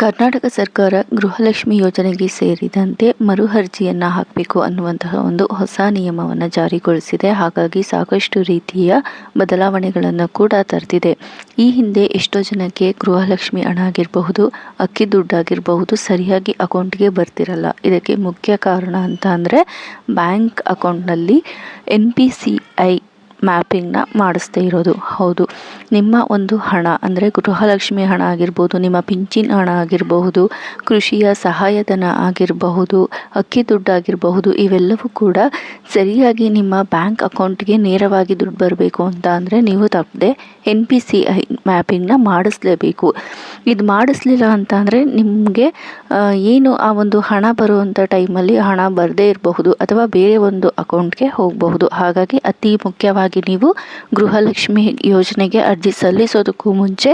ಕರ್ನಾಟಕ ಸರ್ಕಾರ ಗೃಹಲಕ್ಷ್ಮಿ ಯೋಜನೆಗೆ ಸೇರಿದಂತೆ ಮರು ಅರ್ಜಿಯನ್ನು ಹಾಕಬೇಕು ಅನ್ನುವಂತಹ ಒಂದು ಹೊಸ ನಿಯಮವನ್ನು ಜಾರಿಗೊಳಿಸಿದೆ. ಹಾಗಾಗಿ ಸಾಕಷ್ಟು ರೀತಿಯ ಬದಲಾವಣೆಗಳನ್ನು ಕೂಡ ತರ್ತಿದೆ. ಈ ಹಿಂದೆ ಎಷ್ಟೋ ಜನಕ್ಕೆ ಗೃಹಲಕ್ಷ್ಮಿ ಹಣ ಆಗಿರಬಹುದು, ಅಕ್ಕಿ ದುಡ್ಡಾಗಿರಬಹುದು ಸರಿಯಾಗಿ ಅಕೌಂಟ್ಗೆ ಬರ್ತಿರಲ್ಲ. ಇದಕ್ಕೆ ಮುಖ್ಯ ಕಾರಣ ಅಂತ ಅಂದರೆ ಬ್ಯಾಂಕ್ ಅಕೌಂಟ್ನಲ್ಲಿ NPCI ಮ್ಯಾಪಿಂಗ್ನ ಮಾಡಿಸ್ದೇ ಇರೋದು. ಹೌದು, ನಿಮ್ಮ ಒಂದು ಹಣ ಅಂದರೆ ಗೃಹಲಕ್ಷ್ಮಿ ಹಣ ಆಗಿರ್ಬೋದು, ನಿಮ್ಮ ಪಿಂಚಿನ್ ಹಣ ಆಗಿರಬಹುದು, ಕೃಷಿಯ ಸಹಾಯಧನ ಆಗಿರಬಹುದು, ಅಕ್ಕಿ ದುಡ್ಡಾಗಿರಬಹುದು, ಇವೆಲ್ಲವೂ ಕೂಡ ಸರಿಯಾಗಿ ನಿಮ್ಮ ಬ್ಯಾಂಕ್ ಅಕೌಂಟ್ಗೆ ನೇರವಾಗಿ ದುಡ್ಡು ಬರಬೇಕು ಅಂತ ಅಂದರೆ ನೀವು ತಪ್ಪದೆ NPCI ಮ್ಯಾಪಿಂಗ್ನ ಮಾಡಿಸ್ಲೇಬೇಕು. ಇದು ಮಾಡಿಸ್ಲಿಲ್ಲ ಅಂತ ಅಂದರೆ ನಿಮಗೆ ಏನು ಆ ಒಂದು ಹಣ ಬರುವಂಥ ಟೈಮಲ್ಲಿ ಹಣ ಬರದೇ ಇರಬಹುದು ಅಥವಾ ಬೇರೆ ಒಂದು ಅಕೌಂಟ್ಗೆ ಹೋಗಬಹುದು. ಹಾಗಾಗಿ ಅತಿ ಮುಖ್ಯವಾಗಿ ನೀವು ಗೃಹಲಕ್ಷ್ಮಿ ಯೋಜನೆಗೆ ಅರ್ಜಿ ಸಲ್ಲಿಸೋದಕ್ಕೂ ಮುಂಚೆ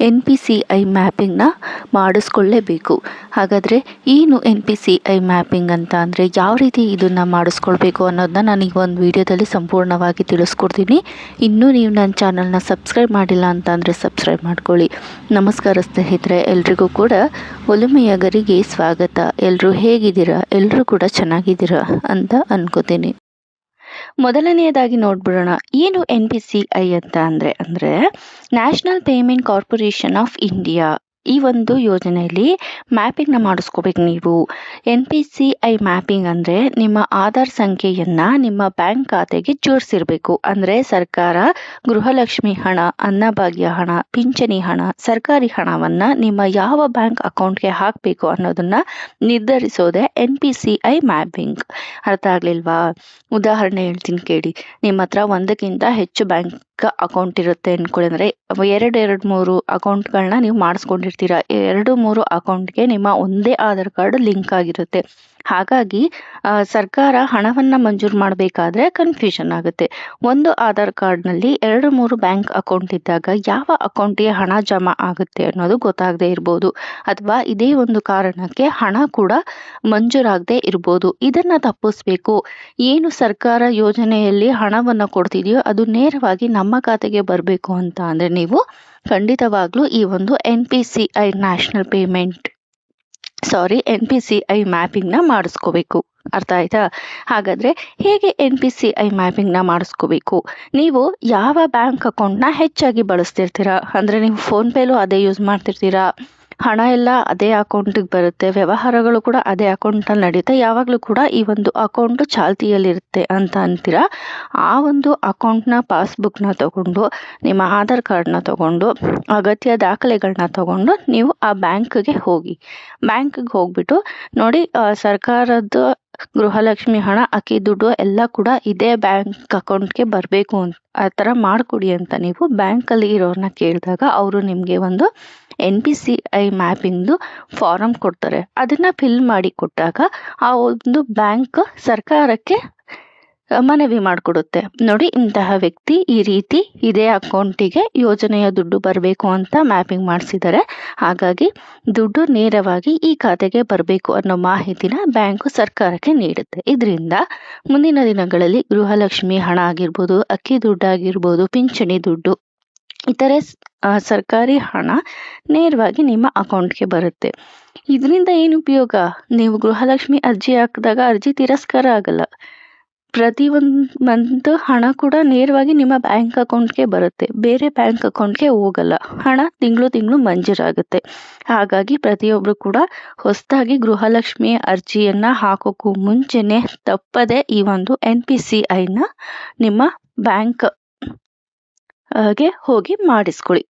NPCI ಮ್ಯಾಪಿಂಗ್ನ ಮಾಡಿಸ್ಕೊಳ್ಳೇಬೇಕು. ಹಾಗಾದರೆ ಏನು NPCI ಮ್ಯಾಪಿಂಗ್ ಅಂತ ಅಂದರೆ ಯಾವ ರೀತಿ ಇದನ್ನು ಮಾಡಿಸ್ಕೊಳ್ಬೇಕು ಅನ್ನೋದನ್ನ ನಾನೀಗ ಒಂದು ವಿಡಿಯೋದಲ್ಲಿ ಸಂಪೂರ್ಣವಾಗಿ ತಿಳಿಸ್ಕೊಡ್ತೀನಿ. ಇನ್ನೂ ನೀವು ನನ್ನ ಚಾನಲ್ನ ಸಬ್ಸ್ಕ್ರೈಬ್ ಮಾಡಿಲ್ಲ ಅಂತ ಅಂದರೆ ಸಬ್ಸ್ಕ್ರೈಬ್ ಮಾಡ್ಕೊಳ್ಳಿ. ನಮಸ್ಕಾರ ಸ್ನೇಹಿತರೆ, ಎಲ್ರಿಗೂ ಕೂಡ ಒಲುಮೆಯ ಗರಿಗೆ ಸ್ವಾಗತ. ಎಲ್ಲರೂ ಹೇಗಿದ್ದೀರಾ? ಎಲ್ಲರೂ ಕೂಡ ಚೆನ್ನಾಗಿದ್ದೀರಾ ಅಂತ ಅನ್ಕೋತೀನಿ. ಮೊದಲನೆಯದಾಗಿ ನೋಡ್ಬಿಡೋಣ, ಏನು NPCI ಅಂತ ಅಂದರೆ national payment corporation of India. ಈ ಒಂದು ಯೋಜನೆಯಲ್ಲಿ ಮ್ಯಾಪಿಂಗ್ನ ಮಾಡಿಸ್ಕೋಬೇಕು ನೀವು. NPCI ಮ್ಯಾಪಿಂಗ್ ಅಂದರೆ ನಿಮ್ಮ ಆಧಾರ್ ಸಂಖ್ಯೆಯನ್ನು ನಿಮ್ಮ ಬ್ಯಾಂಕ್ ಖಾತೆಗೆ ಜೋಡಿಸಿರಬೇಕು. ಅಂದರೆ ಸರ್ಕಾರ ಗೃಹಲಕ್ಷ್ಮಿ ಹಣ, ಅನ್ನಭಾಗ್ಯ ಹಣ, ಪಿಂಚಣಿ ಹಣ, ಸರ್ಕಾರಿ ಹಣವನ್ನು ನಿಮ್ಮ ಯಾವ ಬ್ಯಾಂಕ್ ಅಕೌಂಟ್ಗೆ ಹಾಕಬೇಕು ಅನ್ನೋದನ್ನು ನಿರ್ಧರಿಸೋದೇ NPCI ಮ್ಯಾಪಿಂಗ್. ಅರ್ಥ ಆಗಲಿಲ್ವಾ? ಉದಾಹರಣೆ ಹೇಳ್ತೀನಿ ಕೇಳಿ. ನಿಮ್ಮ ಹತ್ರ ಒಂದಕ್ಕಿಂತ ಹೆಚ್ಚು ಬ್ಯಾಂಕ್ ಅಕೌಂಟ್ ಇರುತ್ತೆ ಅಂದ್ಕೊಳ್ಳಿ. ಅಂದರೆ ಎರಡು ಮೂರು ಅಕೌಂಟ್ಗಳನ್ನ ನೀವು ಮಾಡಿಸ್ಕೊಂಡಿರ್ತೀರ. 2-3 ಅಕೌಂಟ್ಗೆ ನಿಮ್ಮ ಒಂದೇ ಆಧಾರ್ ಕಾರ್ಡ್ ಲಿಂಕ್ ಆಗಿರುತ್ತೆ. ಹಾಗಾಗಿ ಸರ್ಕಾರ ಹಣವನ್ನು ಮಂಜೂರು ಮಾಡಬೇಕಾದ್ರೆ ಕನ್ಫ್ಯೂಷನ್ ಆಗುತ್ತೆ. ಒಂದು ಆಧಾರ್ ಕಾರ್ಡ್ನಲ್ಲಿ 2-3 ಬ್ಯಾಂಕ್ ಅಕೌಂಟ್ ಇದ್ದಾಗ ಯಾವ ಅಕೌಂಟಿಗೆ ಹಣ ಜಮಾ ಆಗುತ್ತೆ ಅನ್ನೋದು ಗೊತ್ತಾಗದೇ ಇರ್ಬೋದು, ಅಥವಾ ಇದೇ ಒಂದು ಕಾರಣಕ್ಕೆ ಹಣ ಕೂಡ ಮಂಜೂರಾಗದೇ ಇರ್ಬೋದು. ಇದನ್ನು ತಪ್ಪಿಸ್ಬೇಕು. ಏನು ಸರ್ಕಾರ ಯೋಜನೆಯಲ್ಲಿ ಹಣವನ್ನು ಕೊಡ್ತಿದೆಯೋ ಅದು ನೇರವಾಗಿ ನಮ್ಮ ಖಾತೆಗೆ ಬರಬೇಕು ಅಂತ ಅಂದರೆ ನೀವು ಖಂಡಿತವಾಗ್ಲೂ ಈ ಒಂದು NPCI ಮ್ಯಾಪಿಂಗ್ನ ಮಾಡಿಸ್ಕೋಬೇಕು. ಅರ್ಥ ಆಯ್ತಾ? ಹಾಗಾದರೆ ಹೇಗೆ NPCI ಮ್ಯಾಪಿಂಗ್ನ ಮಾಡಿಸ್ಕೋಬೇಕು? ನೀವು ಯಾವ ಬ್ಯಾಂಕ್ ಅಕೌಂಟ್ನ ಹೆಚ್ಚಾಗಿ ಬಳಸ್ತಿರ್ತೀರಾ? ಅಂದರೆ ನೀವು ಫೋನ್ಪೇಲೂ ಅದೇ ಯೂಸ್ ಮಾಡ್ತಿರ್ತೀರಾ, ಹಣ ಎಲ್ಲ ಅದೇ ಅಕೌಂಟಿಗೆ ಬರುತ್ತೆ, ವ್ಯವಹಾರಗಳು ಕೂಡ ಅದೇ ಅಕೌಂಟಲ್ಲಿ ನಡೀತೆ, ಯಾವಾಗಲೂ ಕೂಡ ಈ ಒಂದು ಅಕೌಂಟು ಚಾಲ್ತಿಯಲ್ಲಿರುತ್ತೆ ಅಂತ ಅಂತೀರಾ. ಆ ಒಂದು ಅಕೌಂಟ್ನ ಪಾಸ್ಬುಕ್ನ ತಗೊಂಡು, ನಿಮ್ಮ ಆಧಾರ್ ಕಾರ್ಡ್ನ ತಗೊಂಡು, ಅಗತ್ಯ ದಾಖಲೆಗಳನ್ನ ತಗೊಂಡು ನೀವು ಆ ಬ್ಯಾಂಕ್ಗೆ ಹೋಗಿ. ಬ್ಯಾಂಕ್ಗೆ ಹೋಗ್ಬಿಟ್ಟು ನೋಡಿ, ಸರ್ಕಾರದ ಗೃಹಲಕ್ಷ್ಮಿ ಹಣ, ಅಕ್ಕಿ ದುಡ್ಡು ಎಲ್ಲ ಕೂಡ ಇದೇ ಬ್ಯಾಂಕ್ ಅಕೌಂಟ್ಗೆ ಬರಬೇಕು ಅಂತ ಆ ಥರ ಮಾಡಿಕೊಡಿ ಅಂತ ನೀವು ಬ್ಯಾಂಕಲ್ಲಿ ಇರೋರನ್ನ ಕೇಳಿದಾಗ ಅವರು ನಿಮಗೆ ಒಂದು NPCI ಮ್ಯಾಪಿಂಗ್ದು ಫಾರಮ್ ಕೊಡ್ತಾರೆ. ಅದನ್ನು ಫಿಲ್ ಮಾಡಿ ಕೊಟ್ಟಾಗ ಆ ಒಂದು ಬ್ಯಾಂಕ್ ಸರ್ಕಾರಕ್ಕೆ ಮನವಿ ಮಾಡಿಕೊಡುತ್ತೆ. ನೋಡಿ, ಇಂತಹ ವ್ಯಕ್ತಿ ಈ ರೀತಿ ಇದೇ ಅಕೌಂಟಿಗೆ ಯೋಜನೆಯ ದುಡ್ಡು ಬರಬೇಕು ಅಂತ ಮ್ಯಾಪಿಂಗ್ ಮಾಡಿಸಿದ್ದಾರೆ. ಹಾಗಾಗಿ ದುಡ್ಡು ನೇರವಾಗಿ ಈ ಖಾತೆಗೆ ಬರಬೇಕು ಅನ್ನೋ ಮಾಹಿತಿನ ಬ್ಯಾಂಕು ಸರ್ಕಾರಕ್ಕೆ ನೀಡುತ್ತೆ. ಇದರಿಂದ ಮುಂದಿನ ದಿನಗಳಲ್ಲಿ ಗೃಹಲಕ್ಷ್ಮಿ ಹಣ ಆಗಿರ್ಬೋದು, ಅಕ್ಕಿ ದುಡ್ಡು ಆಗಿರ್ಬೋದು, ಪಿಂಚಣಿ ದುಡ್ಡು, ಇತರೆ ಸರ್ಕಾರಿ ಹಣ ನೇರವಾಗಿ ನಿಮ್ಮ ಅಕೌಂಟ್ಗೆ ಬರುತ್ತೆ. ಇದರಿಂದ ಏನು ಉಪಯೋಗ? ನೀವು ಗೃಹಲಕ್ಷ್ಮಿ ಅರ್ಜಿ ಹಾಕಿದಾಗ ಅರ್ಜಿ ತಿರಸ್ಕಾರ ಆಗಲ್ಲ. ಪ್ರತಿ ಮಂತ್ ಹಣ ಕೂಡ ನೇರವಾಗಿ ನಿಮ್ಮ ಬ್ಯಾಂಕ್ ಅಕೌಂಟ್ಗೆ ಬರುತ್ತೆ, ಬೇರೆ ಬ್ಯಾಂಕ್ ಅಕೌಂಟ್ಗೆ ಹೋಗಲ್ಲ. ಹಣ ತಿಂಗಳು ಮಂಜೂರಾಗುತ್ತೆ. ಹಾಗಾಗಿ ಪ್ರತಿಯೊಬ್ಬರು ಕೂಡ ಹೊಸದಾಗಿ ಗೃಹಲಕ್ಷ್ಮಿ ಅರ್ಜಿಯನ್ನು ಹಾಕೋಕ್ಕೂ ಮುಂಚೆನೆ ತಪ್ಪದೆ ಈ ಒಂದು NPCIನ ನಿಮ್ಮ ಬ್ಯಾಂಕ್ಗೆ ಹೋಗಿ ಮಾಡಿಸ್ಕೊಳ್ಳಿ.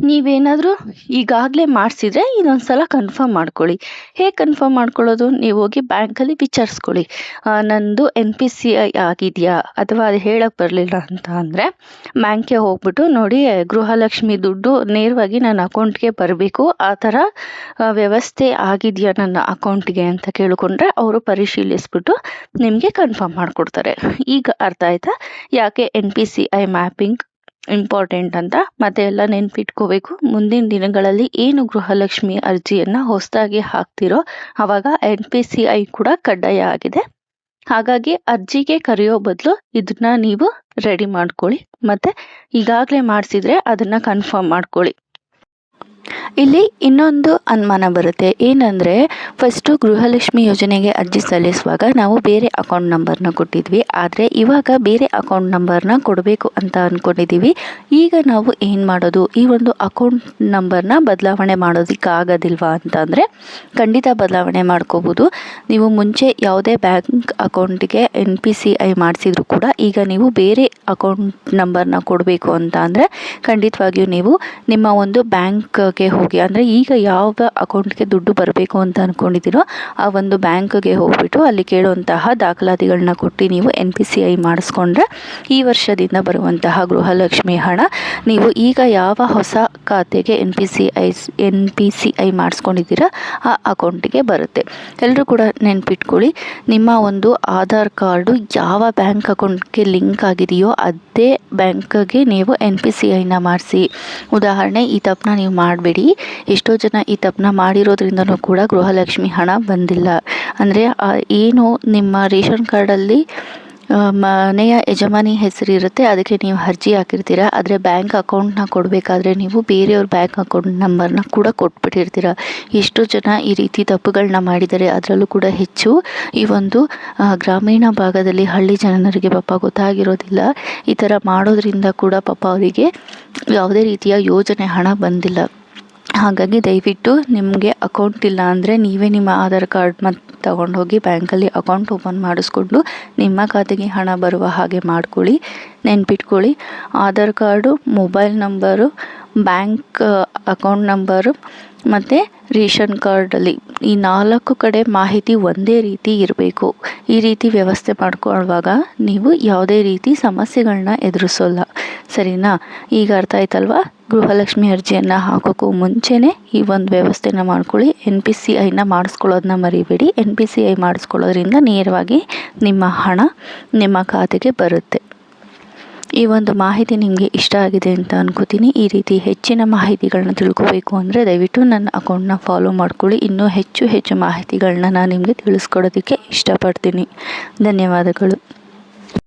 ನೀವೇನಾದರೂ ಈಗಾಗಲೇ ಮಾಡಿಸಿದ್ರೆ ಇದೊಂದ್ಸಲ ಕನ್ಫರ್ಮ್ ಮಾಡ್ಕೊಳ್ಳಿ. ಹೇಗೆ ಕನ್ಫರ್ಮ್ ಮಾಡ್ಕೊಳ್ಳೋದು? ನೀವು ಹೋಗಿ ಬ್ಯಾಂಕಲ್ಲಿ ವಿಚಾರಿಸ್ಕೊಳ್ಳಿ, ನಂದು NPCI ಆಗಿದೆಯಾ, ಅಥವಾ ಅದು ಹೇಳಕ್ಕೆ ಬರಲಿಲ್ಲ ಅಂತ ಅಂದರೆ ಬ್ಯಾಂಕ್ಗೆ ಹೋಗ್ಬಿಟ್ಟು ನೋಡಿ, ಗೃಹಲಕ್ಷ್ಮಿ ದುಡ್ಡು ನೇರವಾಗಿ ನನ್ನ ಅಕೌಂಟ್ಗೆ ಬರಬೇಕು, ಆ ಥರ ವ್ಯವಸ್ಥೆ ಆಗಿದೆಯಾ ನನ್ನ ಅಕೌಂಟ್ಗೆ ಅಂತ ಕೇಳಿಕೊಂಡ್ರೆ ಅವರು ಪರಿಶೀಲಿಸ್ಬಿಟ್ಟು ನಿಮಗೆ ಕನ್ಫರ್ಮ್ ಮಾಡಿಕೊಡ್ತಾರೆ. ಈಗ ಅರ್ಥ ಆಯ್ತಾ ಯಾಕೆ NPCI ಮ್ಯಾಪಿಂಗ್ ಇಂಪಾರ್ಟೆಂಟ್ ಅಂತ? ಮತ್ತೆ ಎಲ್ಲ ನೆನ್ಪಿಟ್ಕೋಬೇಕು. ಮುಂದಿನ ದಿನಗಳಲ್ಲಿ ಏನು ಗೃಹಲಕ್ಷ್ಮಿ ಅರ್ಜಿಯನ್ನು ಹೊಸದಾಗಿ ಹಾಕ್ತಿರೋ ಆವಾಗ NPCI ಕೂಡ ಕಡ್ಡಾಯ ಆಗಿದೆ. ಹಾಗಾಗಿ ಅರ್ಜಿಗೆ ಕರೆಯೋ ಬದಲು ಇದನ್ನ ನೀವು ರೆಡಿ ಮಾಡ್ಕೊಳ್ಳಿ. ಮತ್ತೆ ಈಗಾಗಲೇ ಮಾಡಿಸಿದ್ರೆ ಅದನ್ನ ಕನ್ಫರ್ಮ್ ಮಾಡ್ಕೊಳ್ಳಿ. ಇಲ್ಲಿ ಇನ್ನೊಂದು ಅನುಮಾನ ಬರುತ್ತೆ. ಏನಂದರೆ ಫಸ್ಟು ಗೃಹಲಕ್ಷ್ಮಿ ಯೋಜನೆಗೆ ಅರ್ಜಿ ಸಲ್ಲಿಸುವಾಗ ನಾವು ಬೇರೆ ಅಕೌಂಟ್ ನಂಬರ್ನ ಕೊಟ್ಟಿದ್ವಿ. ಆದರೆ ಇವಾಗ ಬೇರೆ ಅಕೌಂಟ್ ನಂಬರ್ನ ಕೊಡಬೇಕು ಅಂತ ಅಂದ್ಕೊಂಡಿದ್ದೀವಿ. ಈಗ ನಾವು ಏನು ಮಾಡೋದು? ಈ ಒಂದು ಅಕೌಂಟ್ ನಂಬರ್ನ ಬದಲಾವಣೆ ಮಾಡೋದಕ್ಕಾಗೋದಿಲ್ವಾ ಅಂತಂದರೆ ಖಂಡಿತ ಬದಲಾವಣೆ ಮಾಡ್ಕೋಬೋದು. ನೀವು ಮುಂಚೆ ಯಾವುದೇ ಬ್ಯಾಂಕ್ ಅಕೌಂಟಿಗೆ NPCI ಮಾಡಿಸಿದ್ರು ಕೂಡ ಈಗ ನೀವು ಬೇರೆ ಅಕೌಂಟ್ ನಂಬರ್ನ ಕೊಡಬೇಕು ಅಂತ ಅಂದರೆ ಖಂಡಿತವಾಗಿಯೂ ನೀವು ನಿಮ್ಮ ಒಂದು ಬ್ಯಾಂಕ್ಗೆ ಹೋಗಿ, ಅಂದರೆ ಈಗ ಯಾವ ಅಕೌಂಟ್ಗೆ ದುಡ್ಡು ಬರಬೇಕು ಅಂತ ಅಂದ್ಕೊಂಡಿದ್ದೀರೋ ಆ ಒಂದು ಬ್ಯಾಂಕ್ಗೆ ಹೋಗ್ಬಿಟ್ಟು ಅಲ್ಲಿ ಕೇಳುವಂತಹ ದಾಖಲಾತಿಗಳನ್ನ ಕೊಟ್ಟು ನೀವು NPCI ಮಾಡಿಸ್ಕೊಂಡ್ರೆ ಈ ವರ್ಷದಿಂದ ಬರುವಂತಹ ಗೃಹಲಕ್ಷ್ಮಿ ಹಣ ನೀವು ಈಗ ಯಾವ ಹೊಸ ಖಾತೆಗೆ NPCI ಮಾಡಿಸ್ಕೊಂಡಿದ್ದೀರಾ ಆ ಅಕೌಂಟಿಗೆ ಬರುತ್ತೆ. ಎಲ್ಲರೂ ಕೂಡ ನೆನ್ಪಿಟ್ಕೊಳ್ಳಿ, ನಿಮ್ಮ ಒಂದು ಆಧಾರ್ ಕಾರ್ಡು ಯಾವ ಬ್ಯಾಂಕ್ ಅಕೌಂಟ್ಗೆ ಲಿಂಕ್ ಆಗಿದೆಯೋ ಅದೇ ಬ್ಯಾಂಕ್ಗೆ ನೀವು NPCIನ ಮಾಡಿಸಿ. ಉದಾಹರಣೆ, ಈ ತಪ್ಪನ್ನ ನೀವು ಮಾಡಬೇಡಿ. ಎಷ್ಟೋ ಜನ ಈ ತಪ್ಪನ್ನ ಮಾಡಿರೋದ್ರಿಂದನೂ ಕೂಡ ಗೃಹಲಕ್ಷ್ಮಿ ಹಣ ಬಂದಿಲ್ಲ. ಅಂದರೆ ಏನು ನಿಮ್ಮ ರೇಷನ್ ಕಾರ್ಡಲ್ಲಿ ಮನೆಯ ಯಜಮಾನಿ ಹೆಸರು ಇರುತ್ತೆ, ಅದಕ್ಕೆ ನೀವು ಅರ್ಜಿ ಹಾಕಿರ್ತೀರ. ಆದರೆ ಬ್ಯಾಂಕ್ ಅಕೌಂಟ್ನ ಕೊಡಬೇಕಾದ್ರೆ ನೀವು ಬೇರೆಯವ್ರ ಬ್ಯಾಂಕ್ ಅಕೌಂಟ್ ನಂಬರ್ನ ಕೂಡ ಕೊಟ್ಬಿಟ್ಟಿರ್ತೀರ. ಎಷ್ಟೋ ಜನ ಈ ರೀತಿ ತಪ್ಪುಗಳನ್ನ ಮಾಡಿದ್ದಾರೆ. ಅದರಲ್ಲೂ ಕೂಡ ಹೆಚ್ಚು ಈ ಒಂದು ಗ್ರಾಮೀಣ ಭಾಗದಲ್ಲಿ ಹಳ್ಳಿ ಜನರಿಗೆ ಪಾಪ ಗೊತ್ತಾಗಿರೋದಿಲ್ಲ. ಈ ಥರ ಮಾಡೋದ್ರಿಂದ ಕೂಡ ಪಾಪ ಅವರಿಗೆ ಯಾವುದೇ ರೀತಿಯ ಯೋಜನೆ ಹಣ ಬಂದಿಲ್ಲ. ಹಾಗಾಗಿ ದಯವಿಟ್ಟು ನಿಮಗೆ ಅಕೌಂಟ್ ಇಲ್ಲ ಅಂದರೆ ನೀವೇ ನಿಮ್ಮ ಆಧಾರ್ ಕಾರ್ಡ್ ಮತ್ತು ತಗೊಂಡೋಗಿ ಬ್ಯಾಂಕಲ್ಲಿ ಅಕೌಂಟ್ ಓಪನ್ ಮಾಡಿಸ್ಕೊಂಡು ನಿಮ್ಮ ಖಾತೆಗೆ ಹಣ ಬರುವ ಹಾಗೆ ಮಾಡ್ಕೊಳ್ಳಿ. ನೆನ್ಪಿಟ್ಕೊಳ್ಳಿ, Aadhaar card, mobile number, bank account number ಮತ್ತು ರೇಷನ್ ಕಾರ್ಡಲ್ಲಿ ಈ 4 ಕಡೆ ಮಾಹಿತಿ ಒಂದೇ ರೀತಿ ಇರಬೇಕು. ಈ ರೀತಿ ವ್ಯವಸ್ಥೆ ಮಾಡ್ಕೊಳ್ಳುವಾಗ ನೀವು ಯಾವುದೇ ರೀತಿ ಸಮಸ್ಯೆಗಳನ್ನ ಎದುರಿಸೋಲ್ಲ. ಸರಿನಾ? ಈಗ ಅರ್ಥ ಆಯ್ತಲ್ವಾ? ಗೃಹಲಕ್ಷ್ಮಿ ಅರ್ಜಿಯನ್ನು ಹಾಕೋಕ್ಕೂ ಮುಂಚೆನೇ ಈ ಒಂದು ವ್ಯವಸ್ಥೆನ ಮಾಡ್ಕೊಳ್ಳಿ. NPCIನ ಮಾಡಿಸ್ಕೊಳ್ಳೋದನ್ನ ಮರಿಬೇಡಿ. NPCI ಮಾಡಿಸ್ಕೊಳ್ಳೋದ್ರಿಂದ ನೇರವಾಗಿ ನಿಮ್ಮ ಹಣ ನಿಮ್ಮ ಖಾತೆಗೆ ಬರುತ್ತೆ. ಈ ಒಂದು ಮಾಹಿತಿ ನಿಮಗೆ ಇಷ್ಟ ಆಗಿದೆ ಅಂತ ಅನ್ಕೋತೀನಿ. ಈ ರೀತಿ ಹೆಚ್ಚಿನ ಮಾಹಿತಿಗಳನ್ನ ತಿಳ್ಕೋಬೇಕು ಅಂದರೆ ದಯವಿಟ್ಟು ನನ್ನ ಅಕೌಂಟ್ನ ಫಾಲೋ ಮಾಡ್ಕೊಳ್ಳಿ. ಇನ್ನೂ ಹೆಚ್ಚು ಮಾಹಿತಿಗಳನ್ನ ನಾನು ನಿಮಗೆ ತಿಳಿಸ್ಕೊಡೋದಕ್ಕೆ ಇಷ್ಟಪಡ್ತೀನಿ. ಧನ್ಯವಾದಗಳು.